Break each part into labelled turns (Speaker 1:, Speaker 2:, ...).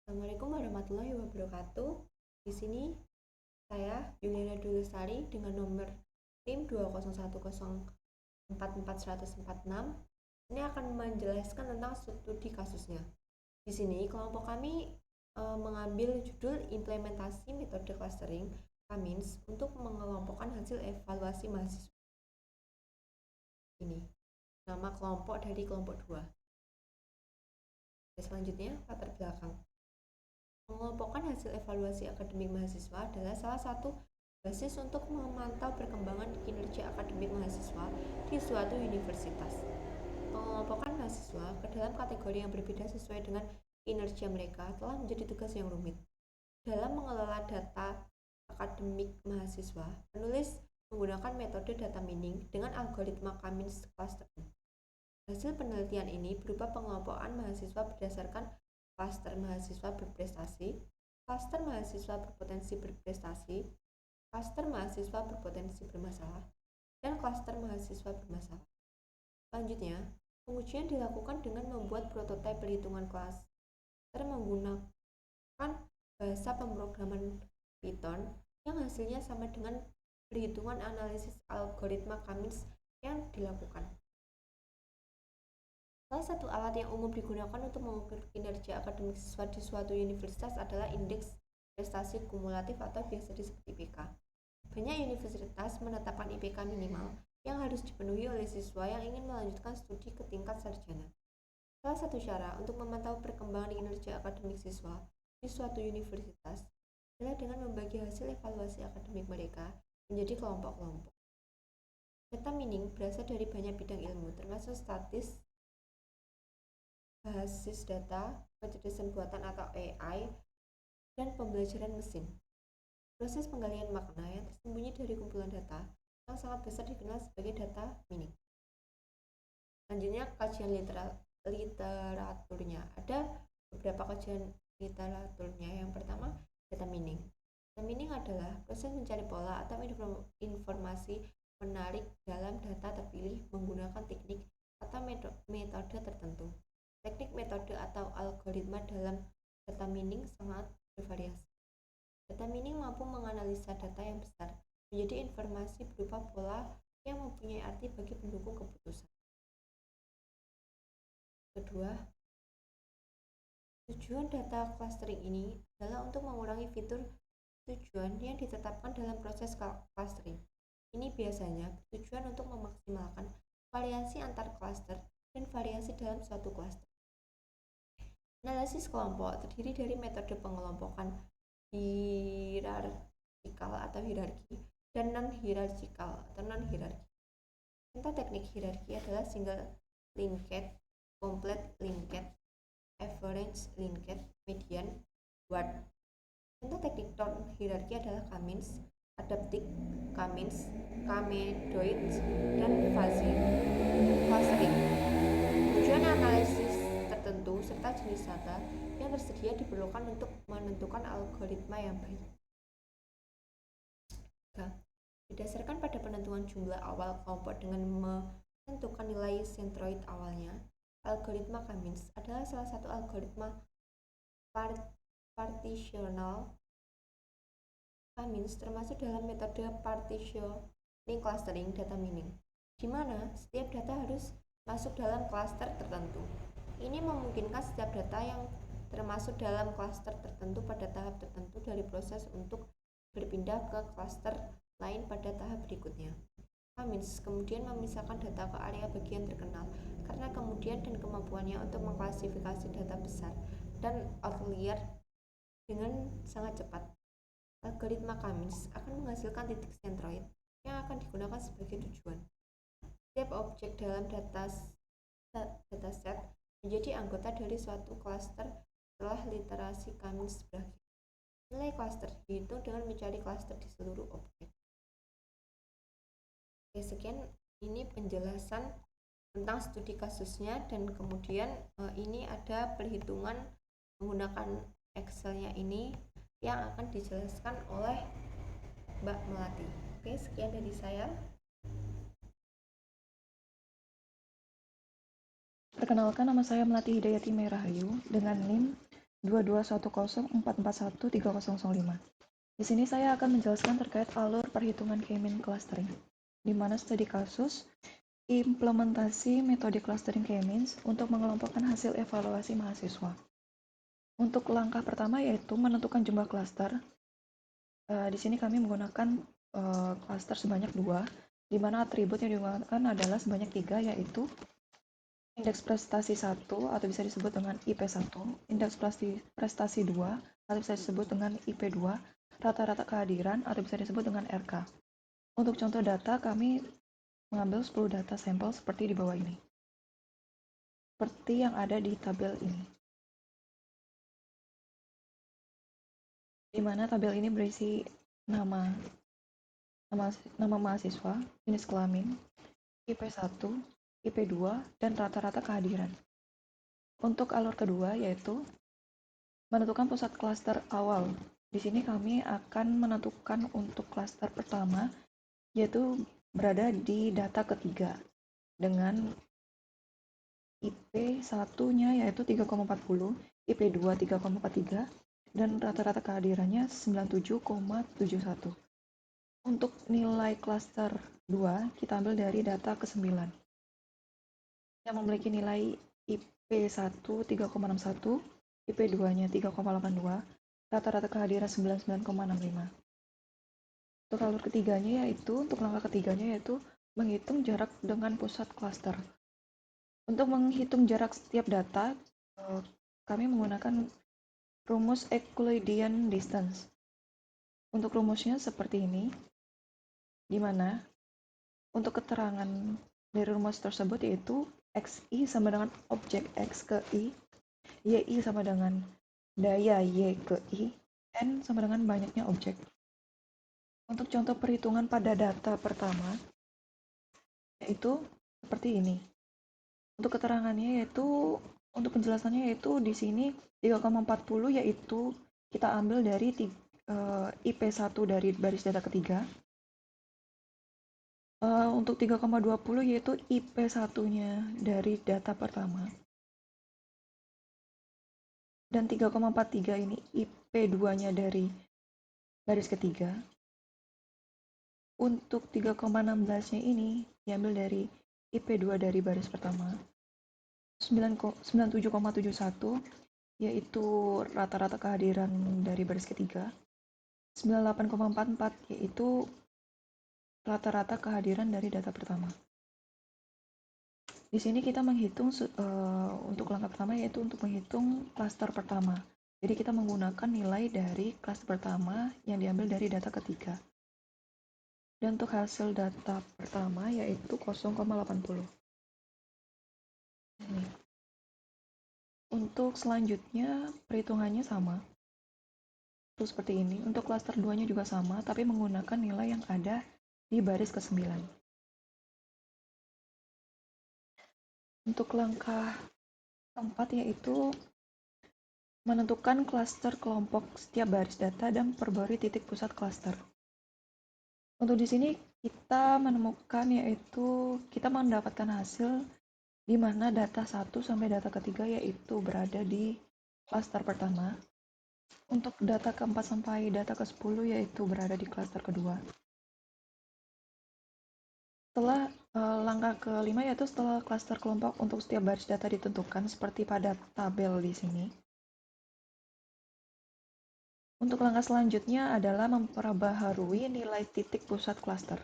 Speaker 1: Assalamualaikum warahmatullahi wabarakatuh. Di sini saya Yuliana Dwi Lestari dengan nomor tim 201044146 ini akan menjelaskan tentang studi kasusnya. Di sini kelompok kami mengambil judul implementasi metode clustering Cummins untuk mengelompokkan hasil evaluasi mahasiswa. Ini nama kelompok dari kelompok 2. Selanjutnya latar belakang. Mengelompokkan hasil evaluasi akademik mahasiswa adalah salah satu basis untuk memantau perkembangan kinerja akademik mahasiswa di suatu universitas. Mengelompokkan mahasiswa ke dalam kategori yang berbeda sesuai dengan kinerja mereka telah menjadi tugas yang rumit. Dalam mengelola data akademik mahasiswa, penulis menggunakan metode data mining dengan algoritma Cummins clustering. Hasil penelitian ini berupa pengelompokan mahasiswa berdasarkan klaster mahasiswa berprestasi, klaster mahasiswa berpotensi berprestasi, klaster mahasiswa berpotensi bermasalah, dan klaster mahasiswa bermasalah. Selanjutnya, pengujian dilakukan dengan membuat prototipe perhitungan klaster menggunakan bahasa pemrograman Python yang hasilnya sama dengan perhitungan analisis algoritma Cummins yang dilakukan. Salah satu alat yang umum digunakan untuk mengukur kinerja akademik siswa di suatu universitas adalah indeks prestasi kumulatif atau biasa disebut IPK. Banyak universitas menetapkan IPK minimal yang harus dipenuhi oleh siswa yang ingin melanjutkan studi ke tingkat sarjana. Salah satu cara untuk memantau perkembangan kinerja akademik siswa di suatu universitas adalah dengan membagi hasil evaluasi akademik mereka menjadi kelompok-kelompok. Data mining berasal dari banyak bidang ilmu, termasuk statis, basis data, kecerdasan buatan atau AI, dan pembelajaran mesin. Proses penggalian makna yang tersembunyi dari kumpulan data yang sangat besar dikenal sebagai data mining. Selanjutnya, kajian literaturnya. Ada beberapa kajian literaturnya. Yang pertama, data mining. Data mining adalah proses mencari pola atau informasi menarik dalam data terpilih menggunakan teknik atau metode tertentu. Teknik, metode, atau algoritma dalam data mining sangat bervariasi. Data mining mampu menganalisa data yang besar menjadi informasi berupa pola yang mempunyai arti bagi pendukung keputusan. Kedua, tujuan data clustering ini adalah untuk mengurangi fitur tujuan yang ditetapkan dalam proses clustering. Ini biasanya bertujuan untuk memaksimalkan variasi antar cluster dan variasi dalam suatu cluster. Analisis kelompok terdiri dari metode pengelompokan hierarkikal atau hierarki dan non-hierarkikal atau non-hierarki. Contoh teknik hierarki adalah single linked, complete linked, average linked, median, word. Contoh teknik non-hierarki adalah Cummins, adaptive Cummins, Camedoid, dan fuzzy clustering. Tujuan analisis tertentu serta jenis data yang tersedia diperlukan untuk menentukan algoritma yang baik. Berdasarkan pada penentuan jumlah awal kelompok dengan menentukan nilai sentroid awalnya, algoritma Cummins adalah salah satu algoritma partitional Cummins termasuk dalam metode partitioning clustering data mining, di mana setiap data harus masuk dalam klaster tertentu. Ini memungkinkan setiap data yang termasuk dalam klaster tertentu pada tahap tertentu dari proses untuk berpindah ke klaster lain pada tahap berikutnya. Cummins kemudian memisahkan data ke area bagian terkenal karena kemudian dan kemampuannya untuk mengklasifikasi data besar dan outlier dengan sangat cepat. Algoritma Cummins akan menghasilkan titik sentroid yang akan digunakan sebagai tujuan. Setiap objek dalam dataset menjadi anggota dari suatu klaster setelah literasi Cummins berakhir. Nilai klaster dihitung dengan mencari klaster di seluruh objek. Oke, sekian ini penjelasan tentang studi kasusnya, dan kemudian ini ada perhitungan menggunakan Excel-nya ini yang akan dijelaskan oleh Mbak Melati. Oke, sekian dari saya.
Speaker 2: Perkenalkan, nama saya Melati Hidayati Merahayu dengan NIM 2210441305. Di sini saya akan menjelaskan terkait alur perhitungan K-mean clustering, di mana studi kasus implementasi metode clustering K-means untuk mengelompokkan hasil evaluasi mahasiswa. Untuk langkah pertama yaitu menentukan jumlah klaster. Di sini kami menggunakan klaster sebanyak 2, di mana atribut yang digunakan adalah sebanyak 3, yaitu indeks prestasi 1 atau bisa disebut dengan IP1, indeks prestasi 2 atau bisa disebut dengan IP2, rata-rata kehadiran atau bisa disebut dengan RK. Untuk contoh data, kami mengambil 10 data sampel seperti di bawah ini. Seperti yang ada di tabel ini. Di mana tabel ini berisi nama mahasiswa, jenis kelamin, IP1, IP2, dan rata-rata kehadiran. Untuk alur kedua yaitu menentukan pusat klaster awal. Di sini kami akan menentukan untuk klaster pertama yaitu berada di data ketiga dengan IP 1-nya yaitu 3,40, IP2 3,43, dan rata-rata kehadirannya 97,71. Untuk nilai klaster 2 kita ambil dari data ke-9 yang memiliki nilai IP1 3,61, IP2-nya 3,82, rata-rata kehadiran 99,65. Untuk alur ketiganya yaitu, untuk langkah ketiganya yaitu menghitung jarak dengan pusat klaster. Untuk menghitung jarak setiap data, kami menggunakan rumus Euclidean distance. Untuk rumusnya seperti ini, di mana untuk keterangan dari rumus tersebut yaitu XI sama dengan objek X ke I, YI sama dengan daya Y ke I, N sama dengan banyaknya objek. Untuk contoh perhitungan pada data pertama, yaitu seperti ini. Untuk keterangannya yaitu, untuk penjelasannya yaitu di sini 3,40 yaitu kita ambil dari IP1 dari baris data ketiga. Untuk 3,20 yaitu IP1-nya dari data pertama. Dan 3,43 ini IP2-nya dari baris ketiga. Untuk 3,16-nya ini diambil dari IP2 dari baris pertama. 97,71 yaitu rata-rata kehadiran dari baris ketiga. 98,44 yaitu rata-rata kehadiran dari data pertama. Di sini kita menghitung untuk langkah pertama yaitu untuk menghitung klaster pertama. Jadi kita menggunakan nilai dari klaster pertama yang diambil dari data ketiga. Dan untuk hasil data pertama yaitu 0,80. Ini. Untuk selanjutnya perhitungannya sama. Terus seperti ini. Untuk klaster 2-nya juga sama, tapi menggunakan nilai yang ada di baris ke-9. Untuk langkah keempat yaitu menentukan klaster kelompok setiap baris data dan perbarui titik pusat klaster. Untuk di sini kita menemukan yaitu kita mendapatkan hasil di mana data 1 sampai data ketiga yaitu berada di klaster pertama. Untuk data keempat sampai data ke-10 yaitu berada di klaster kedua. Setelah langkah kelima yaitu setelah klaster kelompok untuk setiap baris data ditentukan seperti pada tabel di sini. Untuk langkah selanjutnya adalah memperbaharui nilai titik pusat klaster.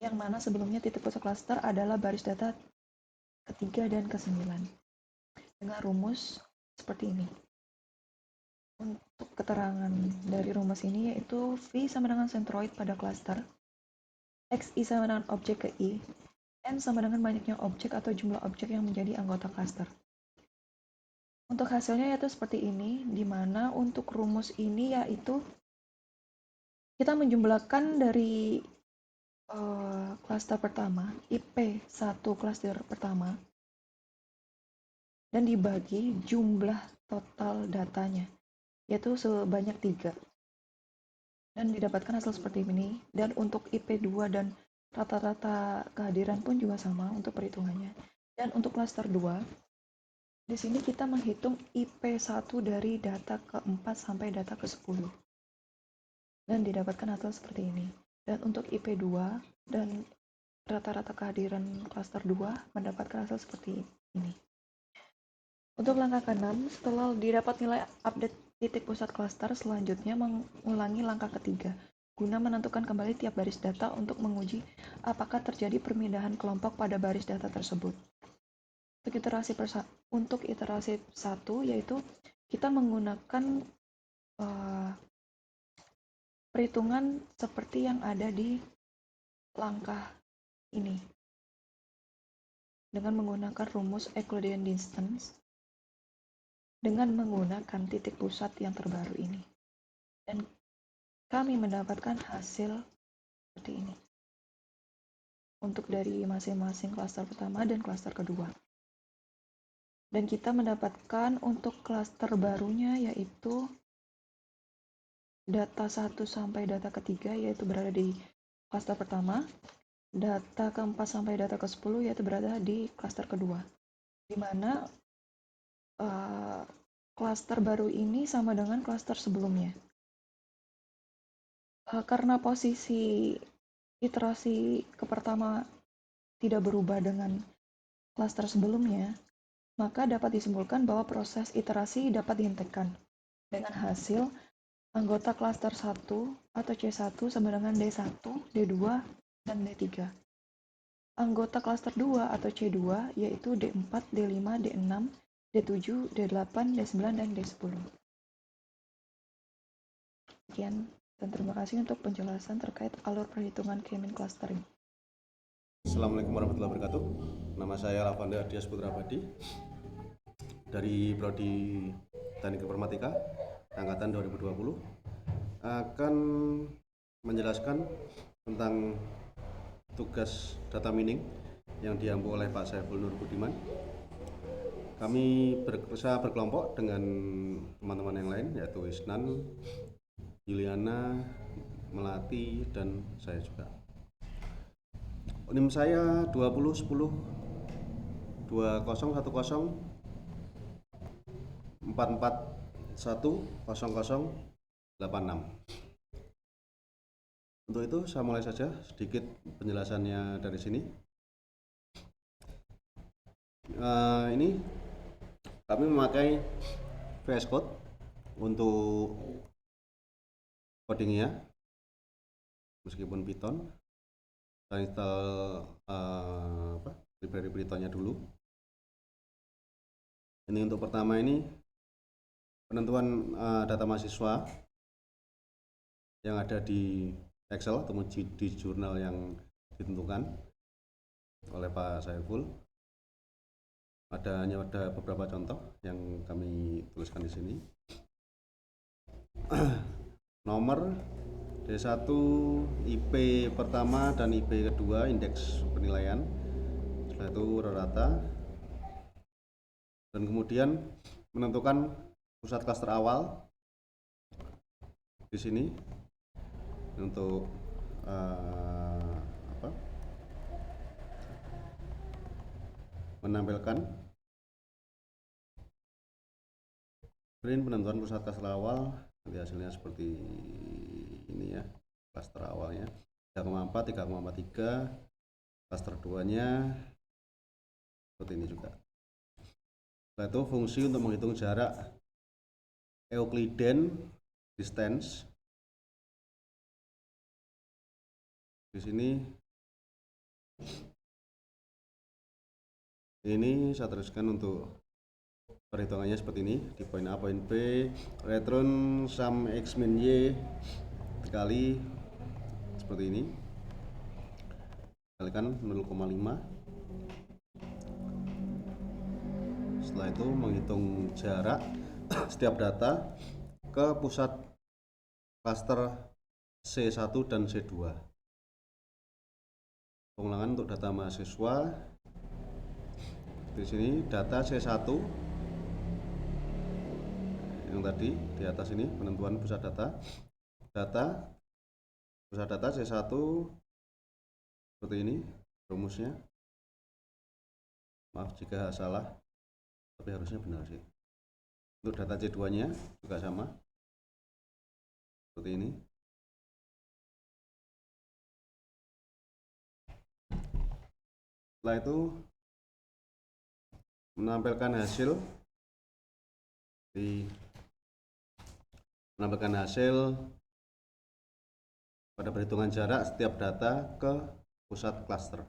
Speaker 2: Yang mana sebelumnya titik pusat klaster adalah baris data ketiga dan ke-9. Dengan rumus seperti ini. Untuk keterangan dari rumus ini yaitu V sama dengan sentroid pada klaster, XI sama dengan objek ke I, N sama dengan banyaknya objek atau jumlah objek yang menjadi anggota klaster. Untuk hasilnya yaitu seperti ini, di mana untuk rumus ini yaitu kita menjumlahkan dari klaster pertama, IP1 klaster pertama, dan dibagi jumlah total datanya, yaitu sebanyak 3. Dan didapatkan hasil seperti ini. Dan untuk IP2 dan rata-rata kehadiran pun juga sama untuk perhitungannya. Dan untuk klaster 2, Di sini kita menghitung IP1 dari data ke-4 sampai data ke-10. Dan didapatkan hasil seperti ini. Dan untuk IP2 dan rata-rata kehadiran klaster 2 mendapatkan hasil seperti ini. Untuk langkah ke-6, setelah didapat nilai update titik pusat klaster, selanjutnya mengulangi langkah ketiga, guna menentukan kembali tiap baris data untuk menguji apakah terjadi perpindahan kelompok pada baris data tersebut. Untuk iterasi 1, yaitu kita menggunakan perhitungan seperti yang ada di langkah ini dengan menggunakan rumus Euclidean distance dengan menggunakan titik pusat yang terbaru ini. Dan kami mendapatkan hasil seperti ini untuk dari masing-masing klaster pertama dan klaster kedua. Dan kita mendapatkan untuk klaster barunya yaitu data 1 sampai data ketiga yaitu berada di klaster pertama, data keempat sampai data ke-10 yaitu berada di klaster kedua, di mana klaster baru ini sama dengan klaster sebelumnya. Karena posisi iterasi ke pertama tidak berubah dengan klaster sebelumnya, maka dapat disimpulkan bahwa proses iterasi dapat dihentikan dengan hasil anggota klaster 1 atau C1 sama dengan D1, D2, dan D3. Anggota klaster 2 atau C2 yaitu D4, D5, D6, D7, D8, D9, dan D10. Sekian dan terima kasih untuk penjelasan terkait alur perhitungan K-mean clustering.
Speaker 3: Assalamualaikum warahmatullahi wabarakatuh. Nama saya Lavanda Dias Putra Badi dari Prodi Teknik Informatika angkatan 2020 akan menjelaskan tentang tugas data mining yang diampu oleh Pak Saiful Nur Budiman. Kami bekerja berkelompok dengan teman-teman yang lain yaitu Isnan, Yuliana, Melati, dan saya juga. NIM saya 2010 2010 441 0086. Untuk itu saya mulai saja sedikit penjelasannya dari sini. Ini kami memakai VS Code untuk codingnya, meskipun Python. Saya install library Pythonnya dulu. Ini untuk pertama ini penentuan data mahasiswa yang ada di Excel atau di jurnal yang ditentukan oleh Pak Saiful. Hanya ada beberapa contoh yang kami tuliskan di sini. Nomor D1, IP pertama dan IP kedua, indeks penilaian. Setelah itu rata. Dan kemudian menentukan pusat klaster awal di sini untuk menampilkan print penentuan pusat klaster awal. Nanti hasilnya seperti ini ya, klaster awalnya 3,4, 3,43, klaster 2-nya seperti ini juga. Setelah itu fungsi untuk menghitung jarak Euclidean distance. Di sini ini saya teruskan untuk perhitungannya seperti ini. Di poin A, poin B, return sum x min y dikali seperti ini, kalikan 0,5. Setelah itu menghitung jarak setiap data ke pusat klaster C1 dan C2. Pengulangan untuk data mahasiswa. Di sini data C1 yang tadi di atas ini penentuan pusat data. Pusat data C1 seperti ini rumusnya. Maaf jika salah. tapi harusnya benar sih. Untuk data C2 nya juga sama seperti ini. Setelah itu menampilkan hasil pada perhitungan jarak setiap data ke pusat klaster.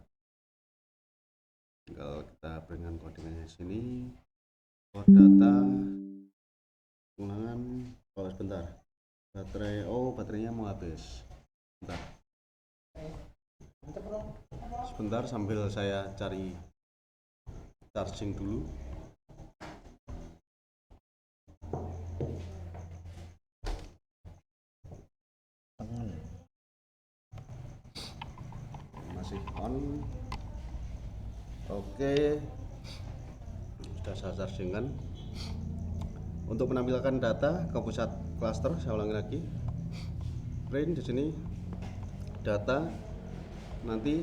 Speaker 3: Tinggal kita berikan kodenya di sini. Kode data penggunaan. Oh sebentar, baterainya mau habis. Sebentar sambil saya cari charging dulu. Masih on. Oke, sudah saya chargingkan. Untuk menampilkan data ke pusat klaster, saya ulangi lagi. Print di sini data, nanti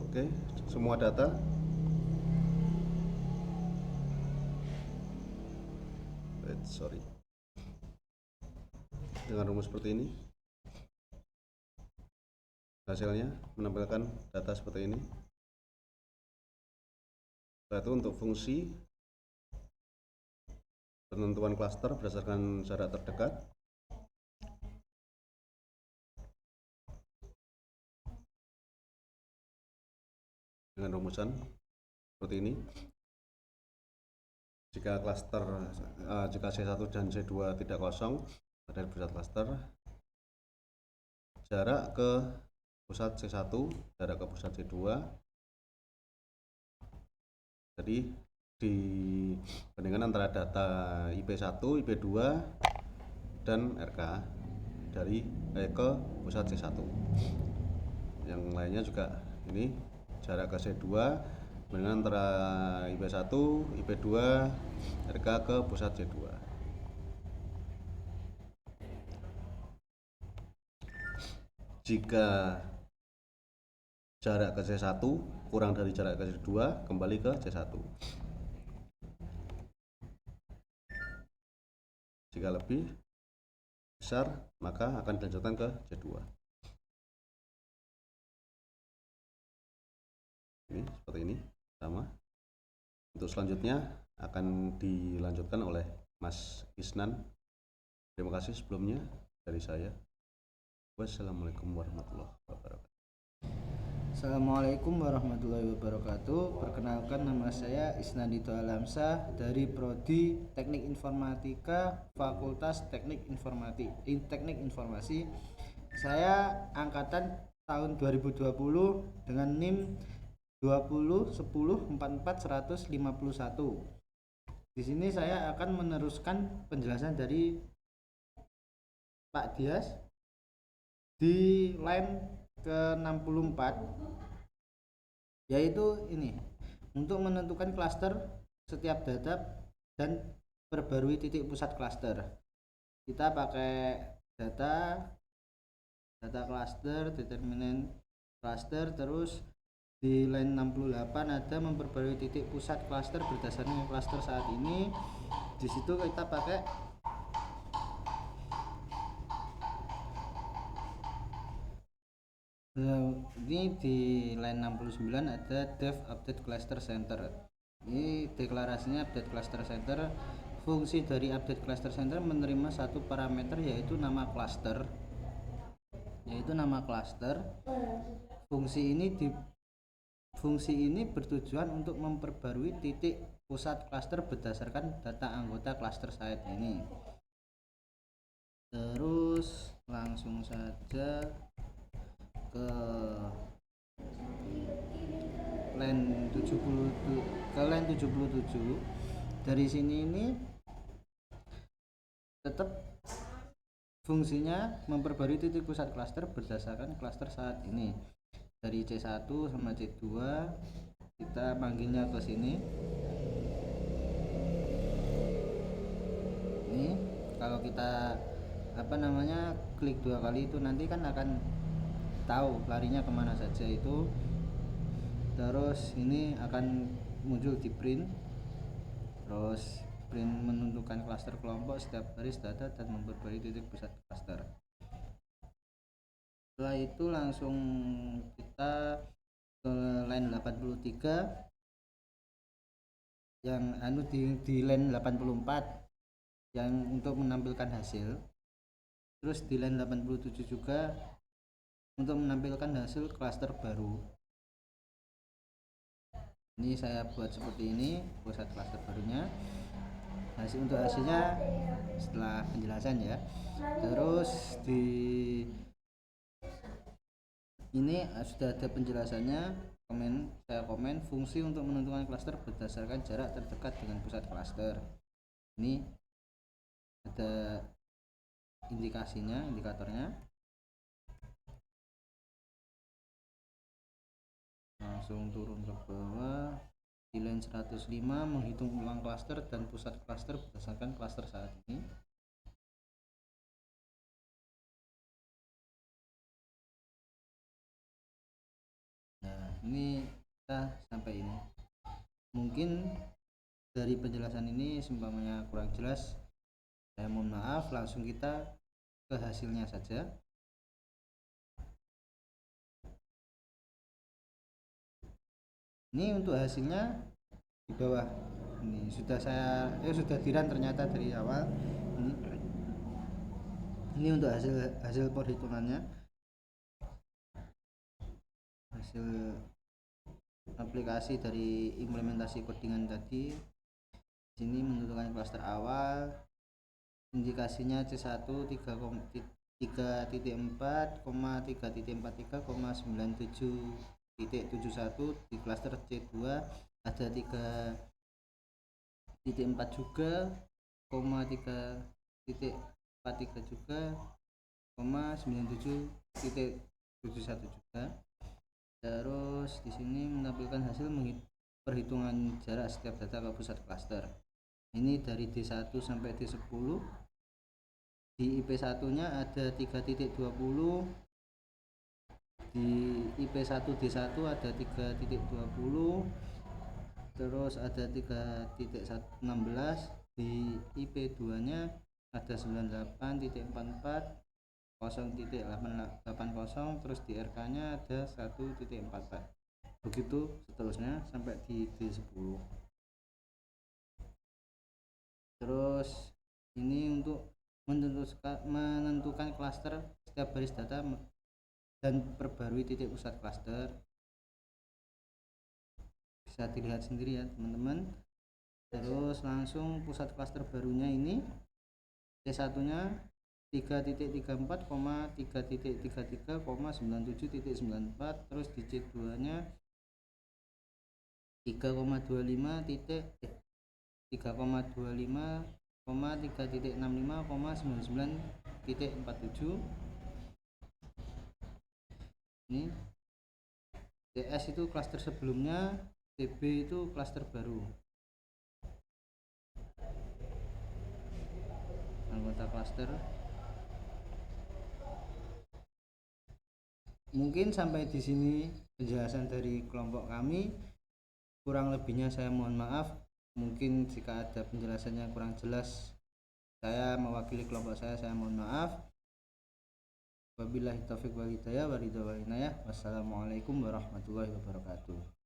Speaker 3: oke, semua data. Sorry. Dengan rumus seperti ini. Hasilnya menampilkan data seperti ini. Setelah itu untuk fungsi penentuan klaster berdasarkan jarak terdekat. Dengan rumusan seperti ini. Jika C1 dan C2 tidak kosong dari pusat klaster, jarak ke pusat C1, jarak ke pusat C2. Jadi dibandingkan antara data IP1, IP2 dan RK ke pusat C1. Yang lainnya juga ini jarak ke C2 bandingkan antara IP1, IP2, RK ke pusat C2. Jika jarak ke C1 kurang dari jarak ke C2, kembali ke C1. Jika lebih besar, maka akan dilanjutkan ke C2. Ini seperti ini, sama. Untuk selanjutnya akan dilanjutkan oleh Mas Isnan. Terima kasih sebelumnya dari saya. Wassalamualaikum warahmatullahi wabarakatuh.
Speaker 4: Assalamualaikum warahmatullahi wabarakatuh. Perkenalkan, nama saya Isnandito Alamsyah dari Prodi Teknik Informatika Fakultas Teknik Informasi. Saya angkatan tahun 2020 dengan NIM 2010144151. Di sini saya akan meneruskan penjelasan dari Pak Dias di line ke-64, yaitu ini untuk menentukan klaster setiap data dan perbarui titik pusat klaster. Kita pakai data klaster, determinan klaster, terus di line 68 ada memperbarui titik pusat klaster berdasarkan klaster saat ini. Di situ kita pakai ini di line 69 ada dev update cluster center. Ini deklarasinya update cluster center. Fungsi dari update cluster center menerima satu parameter yaitu nama cluster. Fungsi ini bertujuan untuk memperbarui titik pusat cluster berdasarkan data anggota cluster saat ini. Terus langsung saja ke line 77. Dari sini ini tetap fungsinya memperbarui titik pusat klaster berdasarkan klaster saat ini. Dari C1 sama C2 kita panggilnya ke sini. Ini kalau kita klik 2 kali itu nanti kan akan tahu larinya kemana saja itu. Terus ini akan muncul di print, terus print menentukan klaster kelompok setiap baris data dan memperbarui titik pusat klaster. Setelah itu langsung kita ke line 83 yang di line 84 yang untuk menampilkan hasil. Terus di line 87 juga untuk menampilkan hasil klaster baru. Ini saya buat seperti ini pusat klaster barunya. Untuk hasilnya setelah penjelasan ya. Terus di ini sudah ada penjelasannya. Saya komen fungsi untuk menentukan klaster berdasarkan jarak terdekat dengan pusat klaster. Ini ada indikatornya. Langsung turun ke bawah. Di line 105 menghitung ulang klaster dan pusat klaster berdasarkan klaster saat ini. Nah, ini kita sampai ini. Mungkin dari penjelasan ini seumpamanya kurang jelas, saya mohon maaf. Langsung kita ke hasilnya saja. Ini untuk hasilnya di bawah. Ini sudah dirun ternyata dari awal. Ini untuk hasil perhitungannya. Hasil aplikasi dari implementasi codingan tadi. Sini menentukan klaster awal. Indikasinya C1 3.4,3.43,97.71. Di klaster C2 ada 3.4 juga, 3.43 juga, 97.71 juga. Terus di sini menampilkan hasil perhitungan jarak setiap data ke pusat klaster. Ini dari D1 sampai D10. Di IP1 nya ada 3.20, di IP1 D1 ada 3.20, terus ada 3.16, di IP2 nya ada 98.44, 0.880, terus di RK nya ada 1.44, begitu seterusnya sampai di D10. Terus ini untuk menentukan klaster setiap baris data dan perbarui titik pusat klaster. Bisa dilihat sendiri ya teman-teman. Terus langsung pusat klaster barunya ini C1 nya 3.4,3.33,97.94, terus di C2 nya 3,25,3.65,99.47. Ini CS itu klaster sebelumnya, TB itu klaster baru. Anggota klaster. Mungkin sampai di sini penjelasan dari kelompok kami. Kurang lebihnya saya mohon maaf. Mungkin jika ada penjelasannya kurang jelas, saya mewakili kelompok saya mohon maaf. Wabillahi taufiq wal hidayah. Wassalamualaikum warahmatullahi wabarakatuh.